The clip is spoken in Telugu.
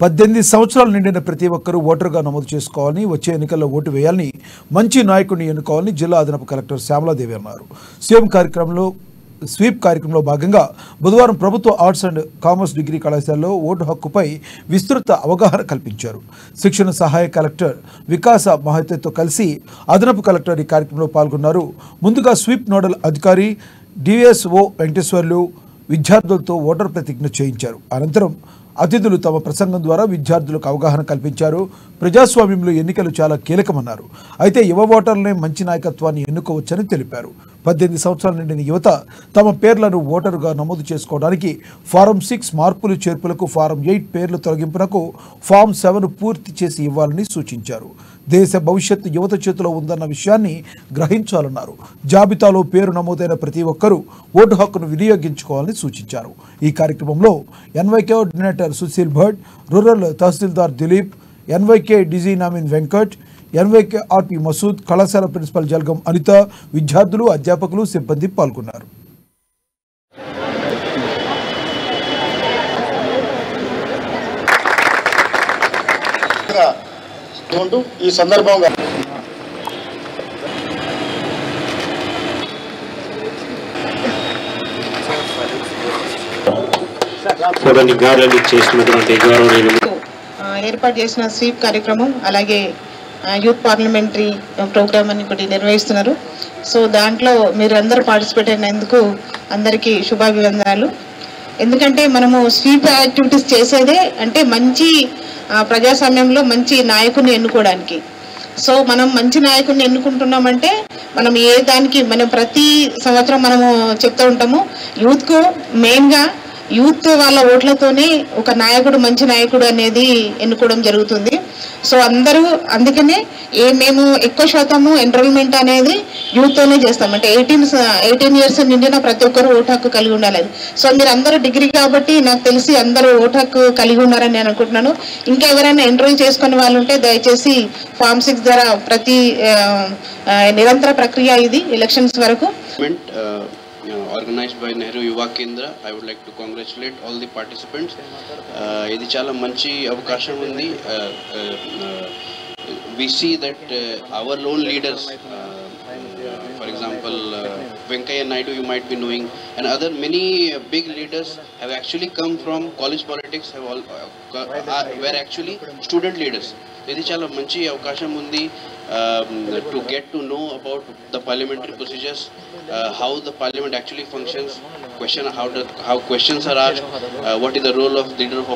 18 సంవత్సరాలు నిండిన ప్రతి ఒక్కరూ ఓటరుగా నమోదు చేసుకోవాలని, వచ్చే ఎన్నికల్లో ఓటు వేయాలని, మంచి నాయకుడిని ఎన్నుకోవాలని జిల్లా అదనపు కలెక్టర్ శ్యామలాదేవి అన్నారు. స్వీప్ కార్యక్రమంలో భాగంగా బుధవారం ప్రభుత్వ ఆర్ట్స్ అండ్ కామర్స్ డిగ్రీ కళాశాలలో ఓటు హక్కుపై విస్తృత అవగాహన కల్పించారు. శిక్షణ సహాయ కలెక్టర్ వికాస మహతతో కలిసి అదనపు కలెక్టర్ ఈ కార్యక్రమంలో పాల్గొన్నారు. ముందుగా స్వీప్ నోడల్ అధికారి డిఎస్ఓ వెంకటేశ్వర్లు విద్యార్థులతో ఓటర్ ప్రతిజ్ఞ చేయించారు. అనంతరం అతిథులు తమ ప్రసంగం ద్వారా విద్యార్థులకు అవగాహన కల్పించారు. ప్రజాస్వామ్యంలో ఎన్నికలు చాలా కీలకమన్నారు. అయితే యువ ఓటర్లనే మంచి నాయకత్వాన్ని ఎన్నుకోవచ్చని తెలిపారు. 18 సంవత్సరాల నిండిన యువత తమ పేర్లను ఓటరుగా నమోదు చేసుకోవడానికి ఫారం 6 మార్పులు చేర్పులకు, ఫారం 8 పేర్ల తొలగింపునకు ఫారం 7 పూర్తి చేసి ఇవ్వాలని సూచించారు. దేశ భవిష్యత్తు యువత చేతిలో ఉందన్న విషయాన్ని గ్రహించాలన్నారు. జాబితాలో పేరు నమోదైన ప్రతి ఒక్కరూ ఓటు హక్కును వినియోగించుకోవాలని సూచించారు. ఈ కార్యక్రమంలో NYK coordinator Sushil Bhat, rural tahsildar Dilip, NYK DG nominee Venkat, NYK RP Masood, కళాశాల ప్రిన్సిపల్ జల్గం అనిత, విద్యార్థులు, అధ్యాపకులు, సిబ్బంది పాల్గొన్నారు. ఈ సందర్భంగా ఏర్పాటు చేసిన స్వీప్ కార్యక్రమం, అలాగే యూత్ పార్లమెంటరీ ప్రోగ్రామ్ అని ఒకటి నిర్వహిస్తున్నారు. సో దాంట్లో మీరు అందరూ పార్టిసిపేట్ అయినందుకు అందరికీ శుభాభివందనాలు. ఎందుకంటే మనము స్వీప్ యాక్టివిటీస్ చేసేదే అంటే మంచి ప్రజాస్వామ్యంలో మంచి నాయకుడిని ఎన్నుకోవడానికి. సో మనం మంచి నాయకుడిని ఎన్నుకుంటున్నామంటే మనం మనం ప్రతి సంవత్సరం మనము చెప్తూ ఉంటాము, యూత్కు మెయిన్గా యూత్ వాళ్ళ ఓట్లతోనే ఒక నాయకుడు, మంచి నాయకుడు అనేది ఎన్నుకోవడం జరుగుతుంది. సో అందరూ అందుకనే మేము ఎక్కువ శాతము ఎన్రోల్మెంట్ అనేది యూత్తోనే చేస్తాం. అంటే 18 ఇయర్స్ నిండిన ప్రతి ఒక్కరు ఓటు హక్కు కలిగి ఉండాలి. సో మీరు అందరూ డిగ్రీ కాబట్టి నాకు తెలిసి అందరూ ఓటు హక్కు కలిగి ఉన్నారని నేను అనుకుంటున్నాను. ఇంకా ఎవరైనా ఎన్రోల్ చేసుకునే వాళ్ళు ఉంటే దయచేసి ఫామ్ 6 ద్వారా ప్రతి నిరంతర ప్రక్రియ ఇది ఎలక్షన్స్ వరకు. Organized by Nehru Yuva Kendra. I would like to congratulate all the participants. Idi chala manchi avakasham undi. We see that our lone leaders, for example, Venkaiah Naidu, you might be knowing, and other many big leaders have actually come from college politics, have all were actually student leaders. Idi chala manchi avakasham undi to get to know about the parliamentary procedures, how the parliament actually functions, how questions are asked, what is the role of leader of opposition.